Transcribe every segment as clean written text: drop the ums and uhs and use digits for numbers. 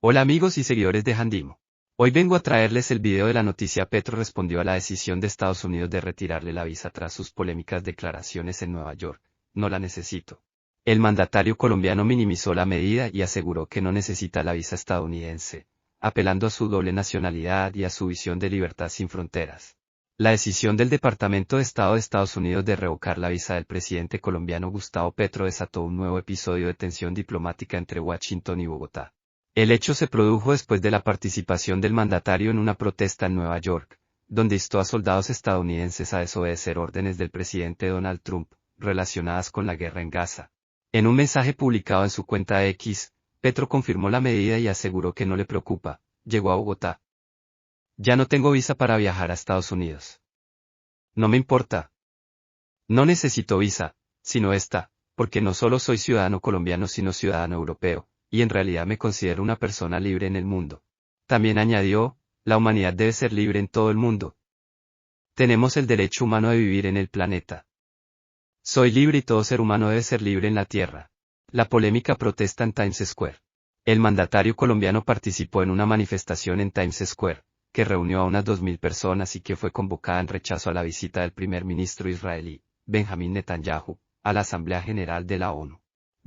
Hola amigos y seguidores de Handimo. Hoy vengo a traerles el video de la noticia. Petro respondió a la decisión de Estados Unidos de retirarle la visa tras sus polémicas declaraciones en Nueva York. No la necesito. El mandatario colombiano minimizó la medida y aseguró que no necesita la visa estadounidense, apelando a su doble nacionalidad y a su visión de libertad sin fronteras. La decisión del Departamento de Estado de Estados Unidos de revocar la visa del presidente colombiano Gustavo Petro desató un nuevo episodio de tensión diplomática entre Washington y Bogotá. El hecho se produjo después de la participación del mandatario en una protesta en Nueva York, donde instó a soldados estadounidenses a desobedecer órdenes del presidente Donald Trump, relacionadas con la guerra en Gaza. En un mensaje publicado en su cuenta X, Petro confirmó la medida y aseguró que no le preocupa. Llegó a Bogotá. Ya no tengo visa para viajar a Estados Unidos. No me importa. No necesito visa, sino esta, porque no solo soy ciudadano colombiano sino ciudadano europeo, y en realidad me considero una persona libre en el mundo. También añadió, la humanidad debe ser libre en todo el mundo. Tenemos el derecho humano de vivir en el planeta. Soy libre y todo ser humano debe ser libre en la Tierra. La polémica protesta en Times Square. El mandatario colombiano participó en una manifestación en Times Square, que reunió a unas 2.000 personas y que fue convocada en rechazo a la visita del primer ministro israelí, Benjamín Netanyahu, a la Asamblea General de la ONU.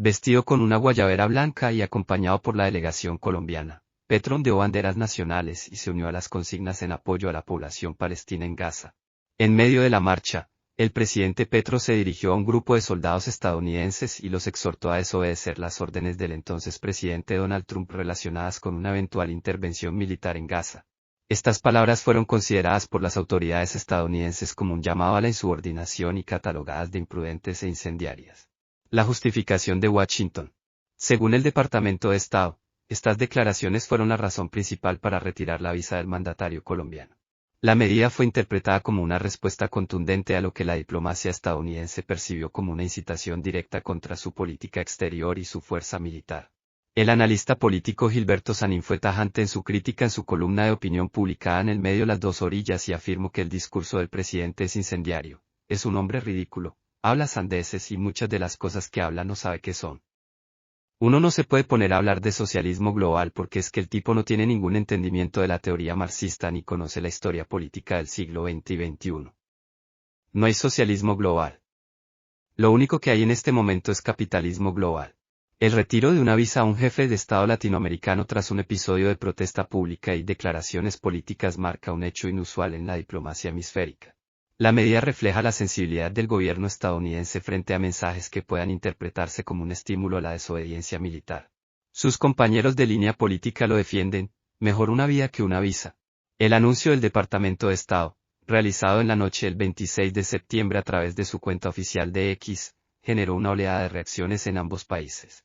Vestido con una guayabera blanca y acompañado por la delegación colombiana, Petro ondeó banderas nacionales y se unió a las consignas en apoyo a la población palestina en Gaza. En medio de la marcha, el presidente Petro se dirigió a un grupo de soldados estadounidenses y los exhortó a desobedecer las órdenes del entonces presidente Donald Trump relacionadas con una eventual intervención militar en Gaza. Estas palabras fueron consideradas por las autoridades estadounidenses como un llamado a la insubordinación y catalogadas de imprudentes e incendiarias. La justificación de Washington. Según el Departamento de Estado, estas declaraciones fueron la razón principal para retirar la visa del mandatario colombiano. La medida fue interpretada como una respuesta contundente a lo que la diplomacia estadounidense percibió como una incitación directa contra su política exterior y su fuerza militar. El analista político Gilberto Sanín fue tajante en su crítica en su columna de opinión publicada en El Medio Las Dos Orillas y afirmó que el discurso del presidente es incendiario, es un hombre ridículo, habla sandeces y muchas de las cosas que habla no sabe qué son. Uno no se puede poner a hablar de socialismo global porque es que el tipo no tiene ningún entendimiento de la teoría marxista ni conoce la historia política del siglo XX y XXI. No hay socialismo global. Lo único que hay en este momento es capitalismo global. El retiro de una visa a un jefe de Estado latinoamericano tras un episodio de protesta pública y declaraciones políticas marca un hecho inusual en la diplomacia hemisférica. La medida refleja la sensibilidad del gobierno estadounidense frente a mensajes que puedan interpretarse como un estímulo a la desobediencia militar. Sus compañeros de línea política lo defienden, mejor una vía que una visa. El anuncio del Departamento de Estado, realizado en la noche del 26 de septiembre a través de su cuenta oficial de X, generó una oleada de reacciones en ambos países.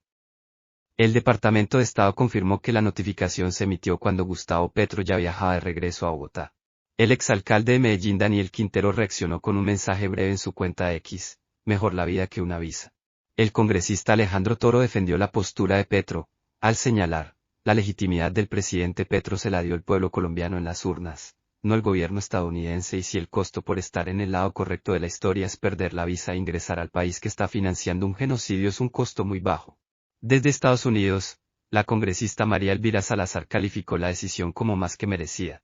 El Departamento de Estado confirmó que la notificación se emitió cuando Gustavo Petro ya viajaba de regreso a Bogotá. El exalcalde de Medellín Daniel Quintero reaccionó con un mensaje breve en su cuenta X, mejor la vida que una visa. El congresista Alejandro Toro defendió la postura de Petro, al señalar, la legitimidad del presidente Petro se la dio el pueblo colombiano en las urnas, no el gobierno estadounidense, y si el costo por estar en el lado correcto de la historia es perder la visa e ingresar al país que está financiando un genocidio, es un costo muy bajo. Desde Estados Unidos, la congresista María Elvira Salazar calificó la decisión como más que merecida.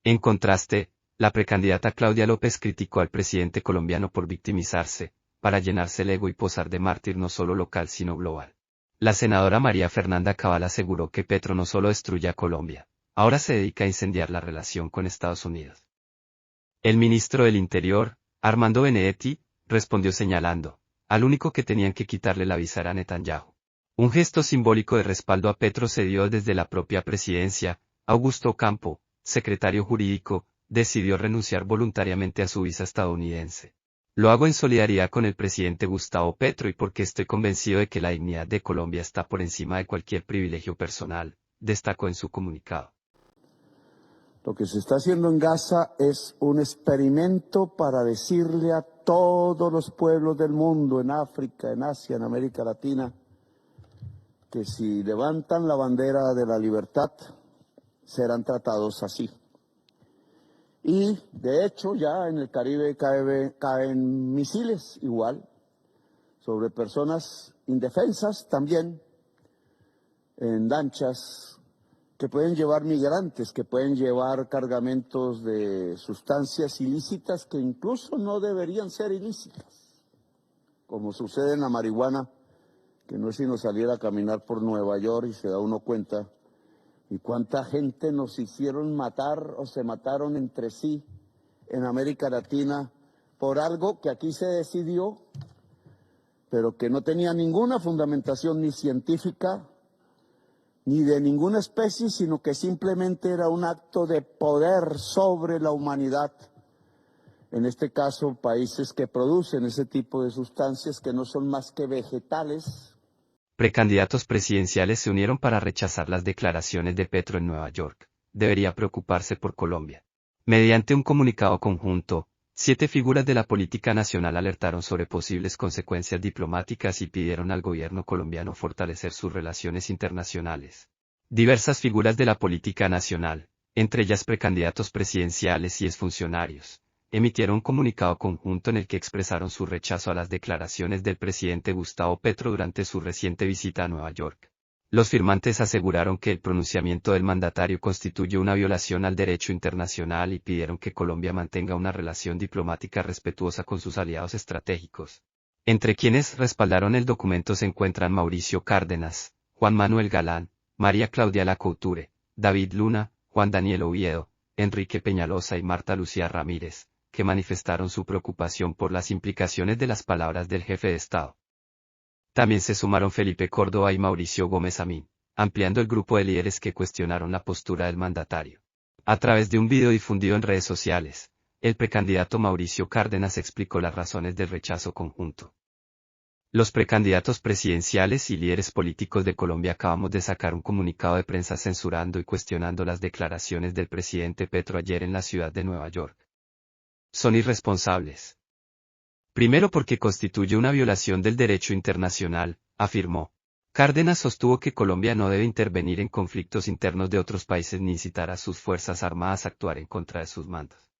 En contraste, la precandidata Claudia López criticó al presidente colombiano por victimizarse, para llenarse el ego y posar de mártir no solo local sino global. La senadora María Fernanda Cabal aseguró que Petro no solo destruye a Colombia, ahora se dedica a incendiar la relación con Estados Unidos. El ministro del Interior, Armando Benedetti, respondió señalando, al único que tenían que quitarle la visa era Netanyahu. Un gesto simbólico de respaldo a Petro se dio desde la propia presidencia. Augusto Campo, secretario jurídico, decidió renunciar voluntariamente a su visa estadounidense. Lo hago en solidaridad con el presidente Gustavo Petro y porque estoy convencido de que la dignidad de Colombia está por encima de cualquier privilegio personal, destacó en su comunicado. Lo que se está haciendo en Gaza es un experimento para decirle a todos los pueblos del mundo, en África, en Asia, en América Latina, que si levantan la bandera de la libertad, serán tratados así. Y, de hecho, ya en el Caribe caen misiles igual, sobre personas indefensas también, en lanchas que pueden llevar migrantes, que pueden llevar cargamentos de sustancias ilícitas que incluso no deberían ser ilícitas, como sucede en la marihuana, que no es sino salir a caminar por Nueva York y se da uno cuenta, y cuánta gente nos hicieron matar o se mataron entre sí en América Latina por algo que aquí se decidió, pero que no tenía ninguna fundamentación ni científica, ni de ninguna especie, sino que simplemente era un acto de poder sobre la humanidad. En este caso, países que producen ese tipo de sustancias que no son más que vegetales. Precandidatos presidenciales se unieron para rechazar las declaraciones de Petro en Nueva York. Debería preocuparse por Colombia. Mediante un comunicado conjunto, 7 figuras de la política nacional alertaron sobre posibles consecuencias diplomáticas y pidieron al gobierno colombiano fortalecer sus relaciones internacionales. Diversas figuras de la política nacional, entre ellas precandidatos presidenciales y exfuncionarios, emitieron un comunicado conjunto en el que expresaron su rechazo a las declaraciones del presidente Gustavo Petro durante su reciente visita a Nueva York. Los firmantes aseguraron que el pronunciamiento del mandatario constituye una violación al derecho internacional y pidieron que Colombia mantenga una relación diplomática respetuosa con sus aliados estratégicos. Entre quienes respaldaron el documento se encuentran Mauricio Cárdenas, Juan Manuel Galán, María Claudia Lacouture, David Luna, Juan Daniel Oviedo, Enrique Peñalosa y Marta Lucía Ramírez, que manifestaron su preocupación por las implicaciones de las palabras del jefe de Estado. También se sumaron Felipe Córdoba y Mauricio Gómez Amín, ampliando el grupo de líderes que cuestionaron la postura del mandatario. A través de un video difundido en redes sociales, el precandidato Mauricio Cárdenas explicó las razones del rechazo conjunto. Los precandidatos presidenciales y líderes políticos de Colombia acabamos de sacar un comunicado de prensa censurando y cuestionando las declaraciones del presidente Petro ayer en la ciudad de Nueva York. Son irresponsables. Primero porque constituye una violación del derecho internacional, afirmó. Cárdenas sostuvo que Colombia no debe intervenir en conflictos internos de otros países ni incitar a sus fuerzas armadas a actuar en contra de sus mandos.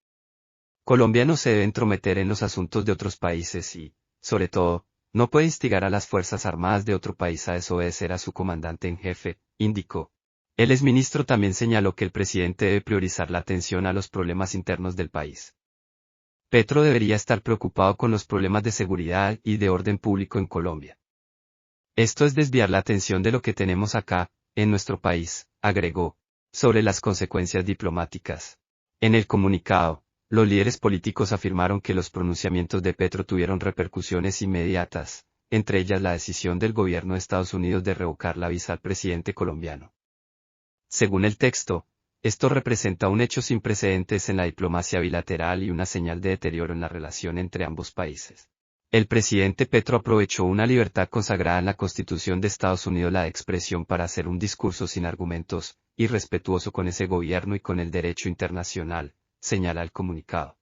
Colombia no se debe entrometer en los asuntos de otros países y, sobre todo, no puede instigar a las fuerzas armadas de otro país a desobedecer a su comandante en jefe, indicó. El exministro también señaló que el presidente debe priorizar la atención a los problemas internos del país. Petro debería estar preocupado con los problemas de seguridad y de orden público en Colombia. Esto es desviar la atención de lo que tenemos acá, en nuestro país, agregó, sobre las consecuencias diplomáticas. En el comunicado, los líderes políticos afirmaron que los pronunciamientos de Petro tuvieron repercusiones inmediatas, entre ellas la decisión del gobierno de Estados Unidos de revocar la visa al presidente colombiano. Según el texto, esto representa un hecho sin precedentes en la diplomacia bilateral y una señal de deterioro en la relación entre ambos países. El presidente Petro aprovechó una libertad consagrada en la Constitución de Estados Unidos, la de expresión, para hacer un discurso sin argumentos, irrespetuoso con ese gobierno y con el derecho internacional, señala el comunicado.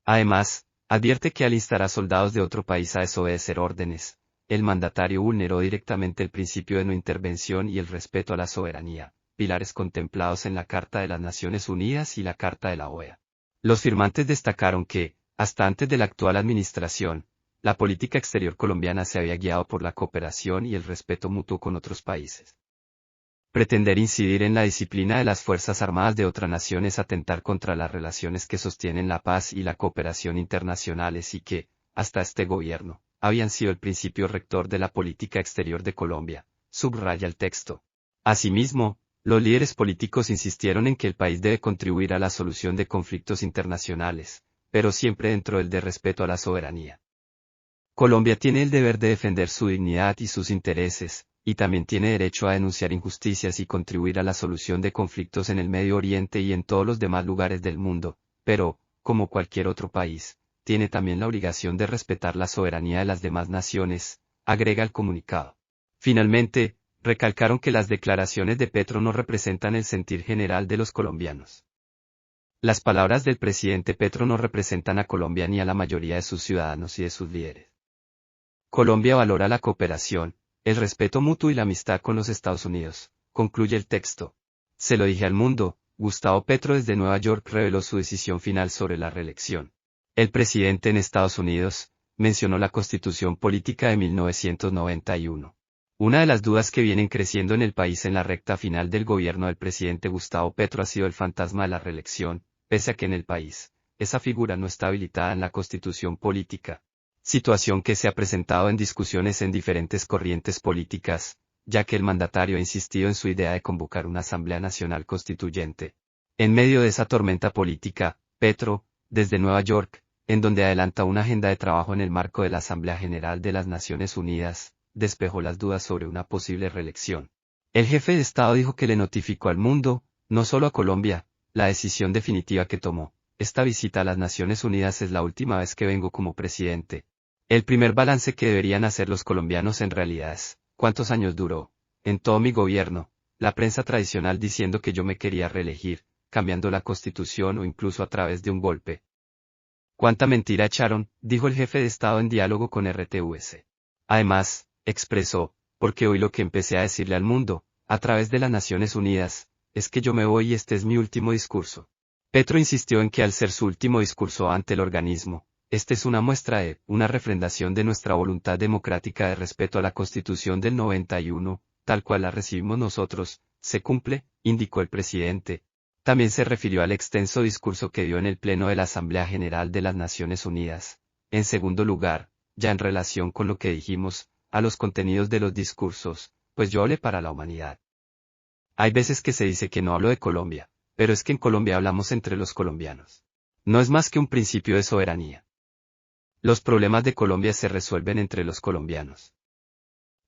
Además, advierte que al instar a soldados de otro país a desobedecer órdenes, el mandatario vulneró directamente el principio de no intervención y el respeto a la soberanía, pilares contemplados en la Carta de las Naciones Unidas y la Carta de la OEA. Los firmantes destacaron que, hasta antes de la actual administración, la política exterior colombiana se había guiado por la cooperación y el respeto mutuo con otros países. Pretender incidir en la disciplina de las Fuerzas Armadas de otra nación es atentar contra las relaciones que sostienen la paz y la cooperación internacionales y que, hasta este gobierno, habían sido el principio rector de la política exterior de Colombia, subraya el texto. Asimismo, los líderes políticos insistieron en que el país debe contribuir a la solución de conflictos internacionales, pero siempre dentro del de respeto a la soberanía. Colombia tiene el deber de defender su dignidad y sus intereses, y también tiene derecho a denunciar injusticias y contribuir a la solución de conflictos en el Medio Oriente y en todos los demás lugares del mundo, pero, como cualquier otro país, tiene también la obligación de respetar la soberanía de las demás naciones, agrega el comunicado. Finalmente, recalcaron que las declaraciones de Petro no representan el sentir general de los colombianos. Las palabras del presidente Petro no representan a Colombia ni a la mayoría de sus ciudadanos y de sus líderes. Colombia valora la cooperación, el respeto mutuo y la amistad con los Estados Unidos, concluye el texto. Se lo dije al mundo, Gustavo Petro desde Nueva York reveló su decisión final sobre la reelección. El presidente en Estados Unidos mencionó la Constitución Política de 1991. Una de las dudas que vienen creciendo en el país en la recta final del gobierno del presidente Gustavo Petro ha sido el fantasma de la reelección, pese a que en el país, esa figura no está habilitada en la constitución política. Situación que se ha presentado en discusiones en diferentes corrientes políticas, ya que el mandatario ha insistido en su idea de convocar una Asamblea Nacional Constituyente. En medio de esa tormenta política, Petro, desde Nueva York, en donde adelanta una agenda de trabajo en el marco de la Asamblea General de las Naciones Unidas, despejó las dudas sobre una posible reelección. El jefe de Estado dijo que le notificó al mundo, no solo a Colombia, la decisión definitiva que tomó. Esta visita a las Naciones Unidas es la última vez que vengo como presidente. El primer balance que deberían hacer los colombianos en realidad es, ¿cuántos años duró? En todo mi gobierno, la prensa tradicional diciendo que yo me quería reelegir, cambiando la constitución o incluso a través de un golpe. ¿Cuánta mentira echaron?, dijo el jefe de Estado en diálogo con RTVS. Además, expresó, porque hoy lo que empecé a decirle al mundo, a través de las Naciones Unidas, es que yo me voy y este es mi último discurso. Petro insistió en que al ser su último discurso ante el organismo, este es una muestra una refrendación de nuestra voluntad democrática de respeto a la Constitución del 91, tal cual la recibimos nosotros, se cumple, indicó el presidente. También se refirió al extenso discurso que dio en el Pleno de la Asamblea General de las Naciones Unidas. En segundo lugar, ya en relación con lo que dijimos, a los contenidos de los discursos, pues yo hablé para la humanidad. Hay veces que se dice que no hablo de Colombia, pero es que en Colombia hablamos entre los colombianos. No es más que un principio de soberanía. Los problemas de Colombia se resuelven entre los colombianos.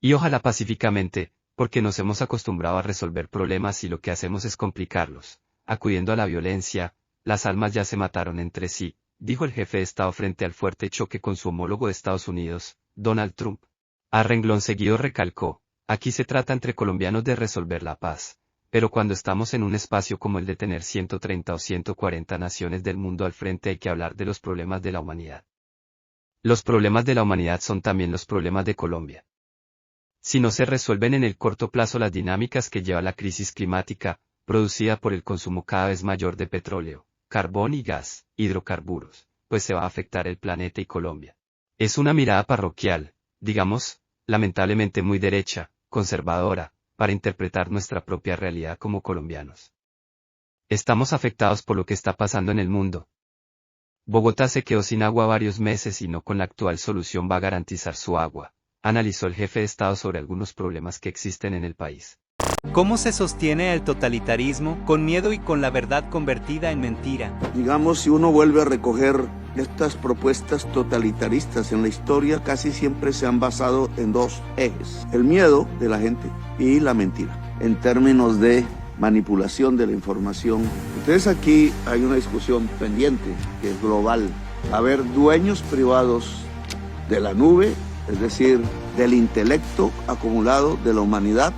Y ojalá pacíficamente, porque nos hemos acostumbrado a resolver problemas y lo que hacemos es complicarlos, acudiendo a la violencia. Las almas ya se mataron entre sí, dijo el jefe de Estado frente al fuerte choque con su homólogo de Estados Unidos, Donald Trump. A renglón seguido recalcó, aquí se trata entre colombianos de resolver la paz, pero cuando estamos en un espacio como el de tener 130 o 140 naciones del mundo al frente hay que hablar de los problemas de la humanidad. Los problemas de la humanidad son también los problemas de Colombia. Si no se resuelven en el corto plazo las dinámicas que lleva la crisis climática, producida por el consumo cada vez mayor de petróleo, carbón y gas, hidrocarburos, pues se va a afectar el planeta y Colombia. Es una mirada parroquial, digamos, lamentablemente muy derecha, conservadora, para interpretar nuestra propia realidad como colombianos. Estamos afectados por lo que está pasando en el mundo. Bogotá se quedó sin agua varios meses y no con la actual solución va a garantizar su agua, analizó el jefe de Estado sobre algunos problemas que existen en el país. ¿Cómo se sostiene el totalitarismo con miedo y con la verdad convertida en mentira? Digamos, si uno vuelve a recoger estas propuestas totalitaristas en la historia, casi siempre se han basado en dos ejes: el miedo de la gente y la mentira, en términos de manipulación de la información. Entonces aquí hay una discusión pendiente, que es global. Va a haber dueños privados de la nube, es decir, del intelecto acumulado de la humanidad,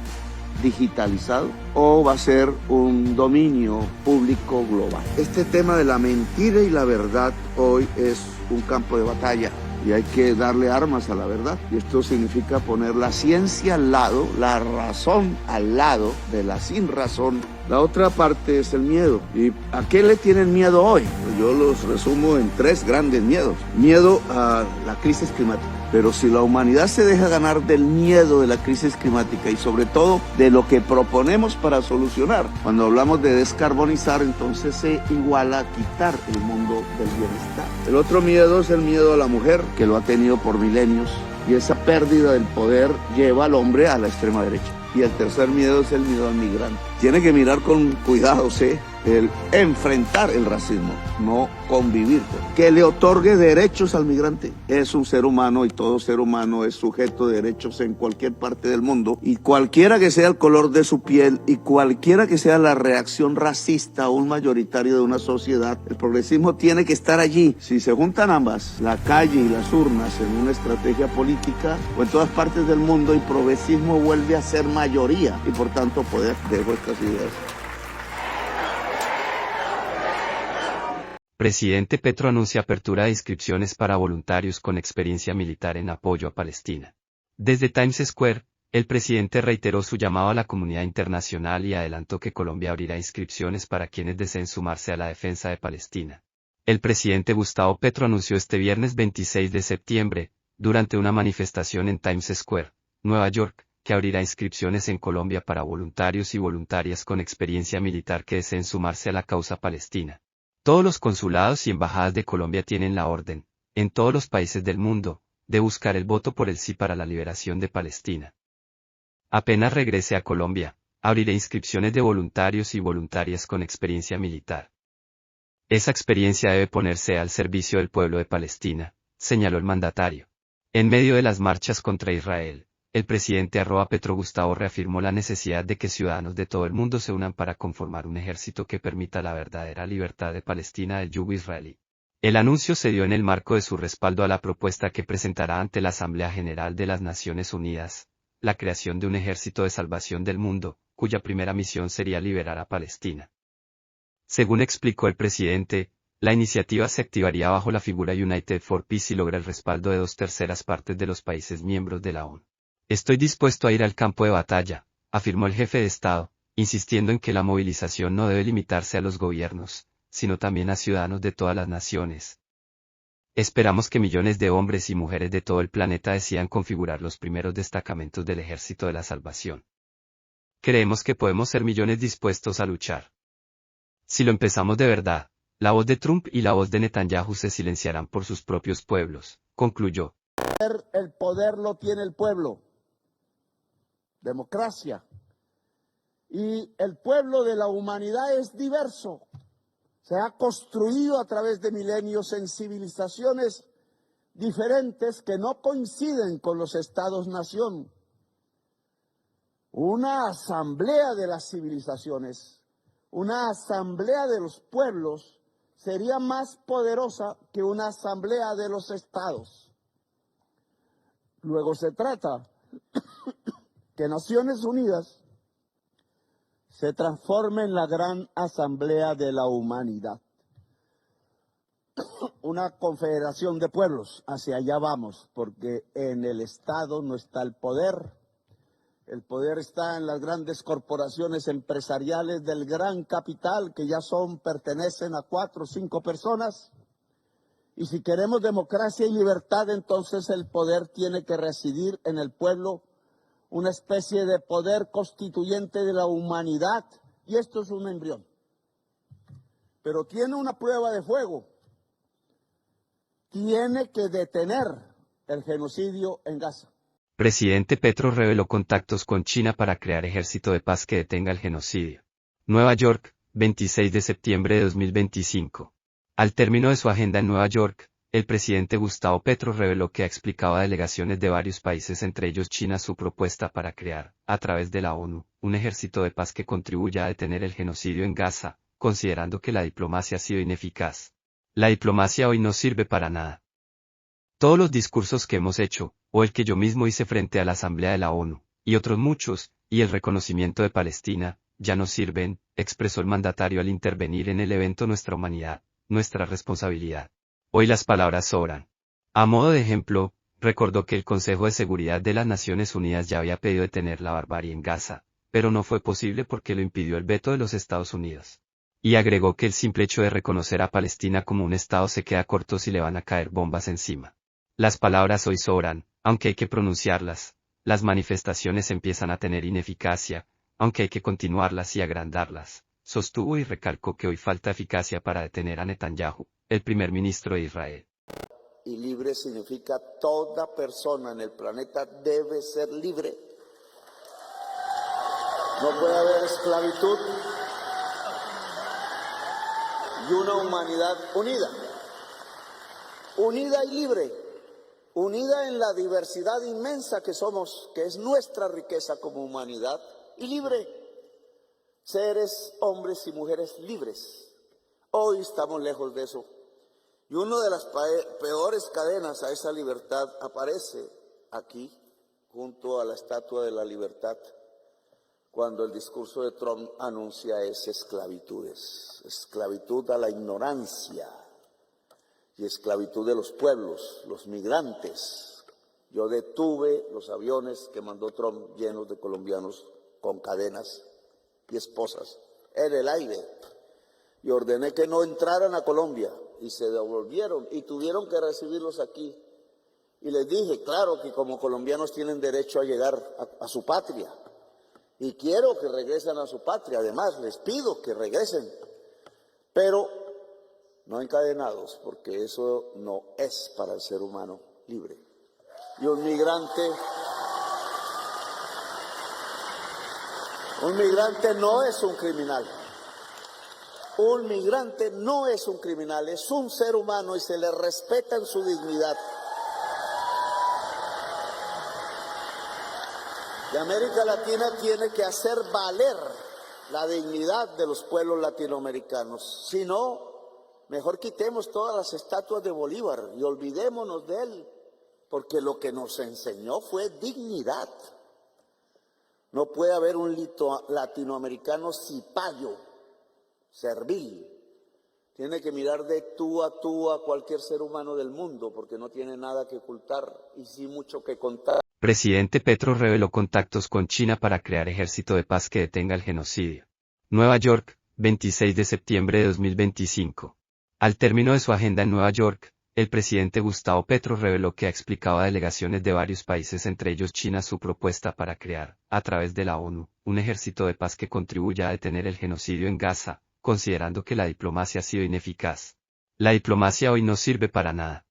digitalizado, o va a ser un dominio público global. Este tema de la mentira y la verdad hoy es un campo de batalla y hay que darle armas a la verdad, y esto significa poner la ciencia al lado, la razón al lado de la sin razón. La otra parte es el miedo. ¿Y a qué le tienen miedo hoy? Pues yo los resumo en tres grandes miedos. Miedo a la crisis climática. Pero si la humanidad se deja ganar del miedo de la crisis climática y sobre todo de lo que proponemos para solucionar, cuando hablamos de descarbonizar, entonces se iguala a quitar el mundo del bienestar. El otro miedo es el miedo a la mujer, que lo ha tenido por milenios, y esa pérdida del poder lleva al hombre a la extrema derecha. Y el tercer miedo es el miedo al migrante. Tiene que mirar con cuidado, el enfrentar el racismo, no convivir con él. Que le otorgue derechos al migrante. Es un ser humano y todo ser humano es sujeto de derechos en cualquier parte del mundo. Y cualquiera que sea el color de su piel y cualquiera que sea la reacción racista o un mayoritario de una sociedad, el progresismo tiene que estar allí. Si se juntan ambas, la calle y las urnas, en una estrategia política, o en todas partes del mundo, el progresismo vuelve a ser mayoría y por tanto poder de vuestras ideas. Presidente Petro anuncia apertura de inscripciones para voluntarios con experiencia militar en apoyo a Palestina. Desde Times Square, el presidente reiteró su llamado a la comunidad internacional y adelantó que Colombia abrirá inscripciones para quienes deseen sumarse a la defensa de Palestina. El presidente Gustavo Petro anunció este viernes 26 de septiembre, durante una manifestación en Times Square, Nueva York, que abrirá inscripciones en Colombia para voluntarios y voluntarias con experiencia militar que deseen sumarse a la causa palestina. Todos los consulados y embajadas de Colombia tienen la orden, en todos los países del mundo, de buscar el voto por el sí para la liberación de Palestina. Apenas regrese a Colombia, abriré inscripciones de voluntarios y voluntarias con experiencia militar. Esa experiencia debe ponerse al servicio del pueblo de Palestina, señaló el mandatario. En medio de las marchas contra Israel, el presidente Petro Gustavo reafirmó la necesidad de que ciudadanos de todo el mundo se unan para conformar un ejército que permita la verdadera libertad de Palestina del yugo israelí. El anuncio se dio en el marco de su respaldo a la propuesta que presentará ante la Asamblea General de las Naciones Unidas, la creación de un ejército de salvación del mundo, cuya primera misión sería liberar a Palestina. Según explicó el presidente, la iniciativa se activaría bajo la figura United for Peace y logra el respaldo de 2/3 partes de los países miembros de la ONU. Estoy dispuesto a ir al campo de batalla, afirmó el jefe de Estado, insistiendo en que la movilización no debe limitarse a los gobiernos, sino también a ciudadanos de todas las naciones. Esperamos que millones de hombres y mujeres de todo el planeta decidan configurar los primeros destacamentos del Ejército de la Salvación. Creemos que podemos ser millones dispuestos a luchar. Si lo empezamos de verdad, la voz de Trump y la voz de Netanyahu se silenciarán por sus propios pueblos, concluyó. El poder lo tiene el pueblo. Democracia. Y el pueblo de la humanidad es diverso. Se ha construido a través de milenios en civilizaciones diferentes que no coinciden con los estados-nación. Una asamblea de las civilizaciones, una asamblea de los pueblos, sería más poderosa que una asamblea de los estados. Luego se trata que Naciones Unidas se transforme en la gran asamblea de la humanidad. Una confederación de pueblos, hacia allá vamos, porque en el Estado no está el poder está en las grandes corporaciones empresariales del gran capital, que ya pertenecen a 4 o 5 personas, y si queremos democracia y libertad, entonces el poder tiene que residir en el pueblo, una especie de poder constituyente de la humanidad, y esto es un embrión. Pero tiene una prueba de fuego. Tiene que detener el genocidio en Gaza. Presidente Petro reveló contactos con China para crear ejército de paz que detenga el genocidio. Nueva York, 26 de septiembre de 2025. Al término de su agenda en Nueva York, el presidente Gustavo Petro reveló que ha explicado a delegaciones de varios países, entre ellos China, su propuesta para crear, a través de la ONU, un ejército de paz que contribuya a detener el genocidio en Gaza, considerando que la diplomacia ha sido ineficaz. La diplomacia hoy no sirve para nada. Todos los discursos que hemos hecho, o el que yo mismo hice frente a la Asamblea de la ONU, y otros muchos, y el reconocimiento de Palestina, ya no sirven, expresó el mandatario al intervenir en el evento Nuestra Humanidad, Nuestra Responsabilidad. Hoy las palabras sobran. A modo de ejemplo, recordó que el Consejo de Seguridad de las Naciones Unidas ya había pedido detener la barbarie en Gaza, pero no fue posible porque lo impidió el veto de los Estados Unidos. Y agregó que el simple hecho de reconocer a Palestina como un Estado se queda corto si le van a caer bombas encima. Las palabras hoy sobran, aunque hay que pronunciarlas. Las manifestaciones empiezan a tener ineficacia, aunque hay que continuarlas y agrandarlas. Sostuvo y recalcó que hoy falta eficacia para detener a Netanyahu, el primer ministro de Israel. Y libre significa toda persona en el planeta debe ser libre. No puede haber esclavitud y una humanidad unida. Unida y libre. Unida en la diversidad inmensa que somos, que es nuestra riqueza como humanidad, y libre. Seres, hombres y mujeres libres. Hoy estamos lejos de eso. Y una de las peores cadenas a esa libertad aparece aquí, junto a la Estatua de la Libertad, cuando el discurso de Trump anuncia esclavitudes. Esclavitud a la ignorancia y esclavitud de los pueblos, los migrantes. Yo detuve los aviones que mandó Trump llenos de colombianos con cadenas y esposas en el aire y ordené que no entraran a Colombia y se devolvieron y tuvieron que recibirlos aquí Y les dije, claro que como colombianos tienen derecho a llegar a su patria. Y quiero que regresen a su patria, además les pido que regresen, pero no encadenados, porque eso no es para el ser humano libre. Y un migrante no es un criminal. Un migrante no es un criminal, es un ser humano y se le respeta en su dignidad. Y América Latina tiene que hacer valer la dignidad de los pueblos latinoamericanos. Si no, mejor quitemos todas las estatuas de Bolívar y olvidémonos de él, porque lo que nos enseñó fue dignidad. No puede haber un latinoamericano cipayo, servil. Tiene que mirar de tú a cualquier ser humano del mundo, porque no tiene nada que ocultar y sí mucho que contar. Presidente Petro reveló contactos con China para crear ejército de paz que detenga el genocidio. Nueva York, 26 de septiembre de 2025. Al término de su agenda en Nueva York, el presidente Gustavo Petro reveló que ha explicado a delegaciones de varios países, entre ellos China, su propuesta para crear, a través de la ONU, un ejército de paz que contribuya a detener el genocidio en Gaza, considerando que la diplomacia ha sido ineficaz. La diplomacia hoy no sirve para nada.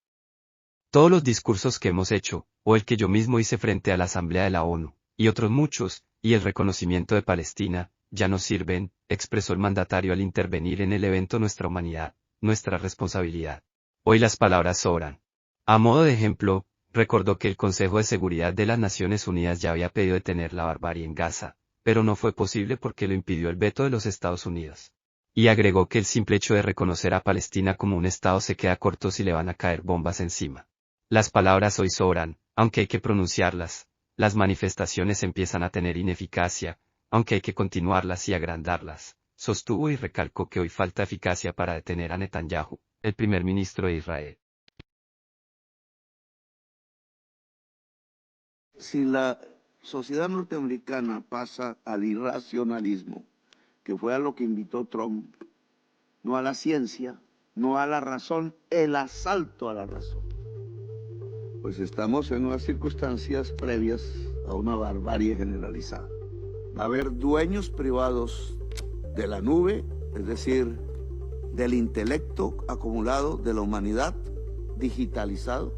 Todos los discursos que hemos hecho, o el que yo mismo hice frente a la Asamblea de la ONU, y otros muchos, y el reconocimiento de Palestina, ya no sirven, expresó el mandatario al intervenir en el evento Nuestra Humanidad, Nuestra Responsabilidad. Hoy las palabras sobran. A modo de ejemplo, recordó que el Consejo de Seguridad de las Naciones Unidas ya había pedido detener la barbarie en Gaza, pero no fue posible porque lo impidió el veto de los Estados Unidos. Y agregó que el simple hecho de reconocer a Palestina como un Estado se queda corto si le van a caer bombas encima. Las palabras hoy sobran, aunque hay que pronunciarlas. Las manifestaciones empiezan a tener ineficacia, aunque hay que continuarlas y agrandarlas, sostuvo y recalcó que hoy falta eficacia para detener a Netanyahu, el primer ministro de Israel. Si la sociedad norteamericana pasa al irracionalismo, que fue a lo que invitó Trump, no a la ciencia, no a la razón, el asalto a la razón, pues estamos en unas circunstancias previas a una barbarie generalizada. Va a haber dueños privados de la nube, es decir, del intelecto acumulado de la humanidad, digitalizado,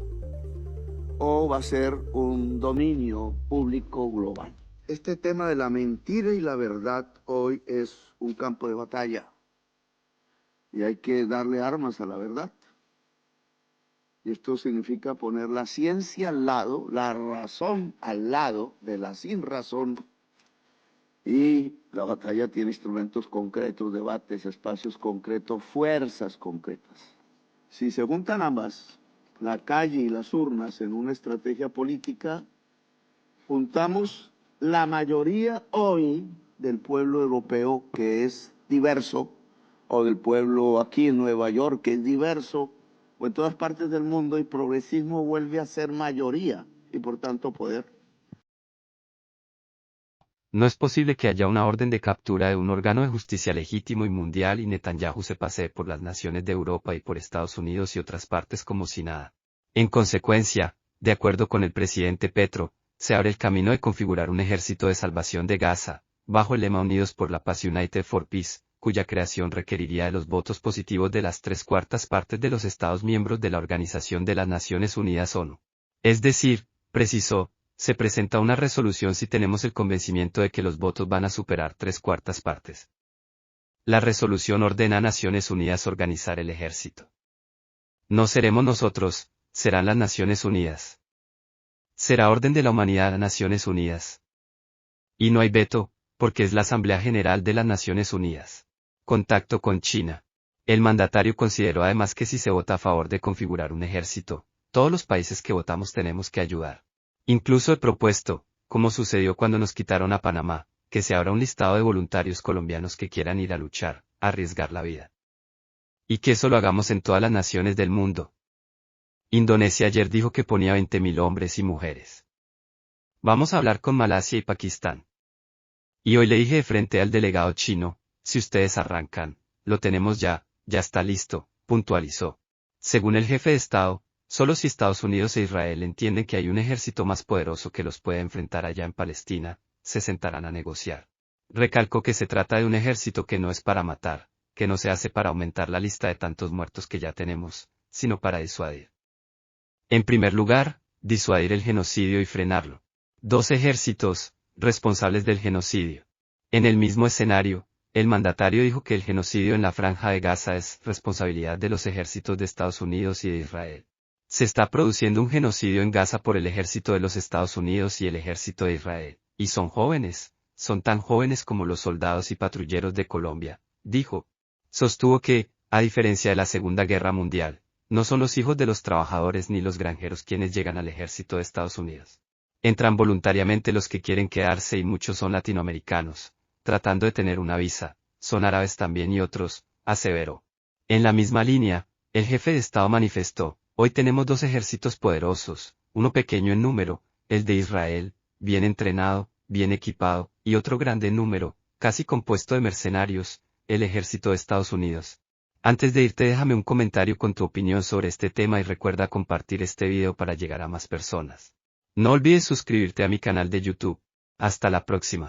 o va a ser un dominio público global. Este tema de la mentira y la verdad hoy es un campo de batalla y hay que darle armas a la verdad. Y esto significa poner la ciencia al lado, la razón al lado de la sin razón. Y la batalla tiene instrumentos concretos, debates, espacios concretos, fuerzas concretas. Si se juntan ambas, la calle y las urnas, en una estrategia política, juntamos la mayoría hoy del pueblo europeo, que es diverso, o del pueblo aquí en Nueva York, que es diverso, o en todas partes del mundo, y progresismo vuelve a ser mayoría y por tanto poder. No es posible que haya una orden de captura de un órgano de justicia legítimo y mundial y Netanyahu se pasee por las naciones de Europa y por Estados Unidos y otras partes como si nada. En consecuencia, de acuerdo con el presidente Petro, se abre el camino de configurar un ejército de salvación de Gaza, bajo el lema Unidos por la Paz, United for Peace, cuya creación requeriría de los votos positivos de las 3/4 partes de los Estados miembros de la Organización de las Naciones Unidas ONU. Es decir, precisó, se presenta una resolución si tenemos el convencimiento de que los votos van a superar 3/4 partes. La resolución ordena a Naciones Unidas organizar el ejército. No seremos nosotros, serán las Naciones Unidas. Será orden de la humanidad a Naciones Unidas. Y no hay veto, porque es la Asamblea General de las Naciones Unidas. Contacto con China. El mandatario consideró además que si se vota a favor de configurar un ejército, todos los países que votamos tenemos que ayudar. Incluso he propuesto, como sucedió cuando nos quitaron a Panamá, que se abra un listado de voluntarios colombianos que quieran ir a luchar, a arriesgar la vida. Y que eso lo hagamos en todas las naciones del mundo. Indonesia ayer dijo que ponía 20.000 hombres y mujeres. Vamos a hablar con Malasia y Pakistán. Y hoy le dije de frente al delegado chino, si ustedes arrancan, lo tenemos ya está listo, puntualizó. Según el jefe de Estado, Solo si Estados Unidos e Israel entienden que hay un ejército más poderoso que los puede enfrentar allá en Palestina, se sentarán a negociar. Recalcó que se trata de un ejército que no es para matar, que no se hace para aumentar la lista de tantos muertos que ya tenemos, sino para disuadir. En primer lugar, disuadir el genocidio y frenarlo. Dos ejércitos, responsables del genocidio. En el mismo escenario, el mandatario dijo que el genocidio en la Franja de Gaza es responsabilidad de los ejércitos de Estados Unidos y de Israel. Se está produciendo un genocidio en Gaza por el ejército de los Estados Unidos y el ejército de Israel, y son jóvenes, son tan jóvenes como los soldados y patrulleros de Colombia, dijo. Sostuvo que, a diferencia de la Segunda Guerra Mundial, no son los hijos de los trabajadores ni los granjeros quienes llegan al ejército de Estados Unidos. Entran voluntariamente los que quieren quedarse y muchos son latinoamericanos, tratando de tener una visa, son árabes también y otros, aseveró. En la misma línea, el jefe de Estado manifestó, hoy tenemos dos ejércitos poderosos, uno pequeño en número, el de Israel, bien entrenado, bien equipado, y otro grande en número, casi compuesto de mercenarios, el ejército de Estados Unidos. Antes de irte déjame un comentario con tu opinión sobre este tema y recuerda compartir este video para llegar a más personas. No olvides suscribirte a mi canal de YouTube. Hasta la próxima.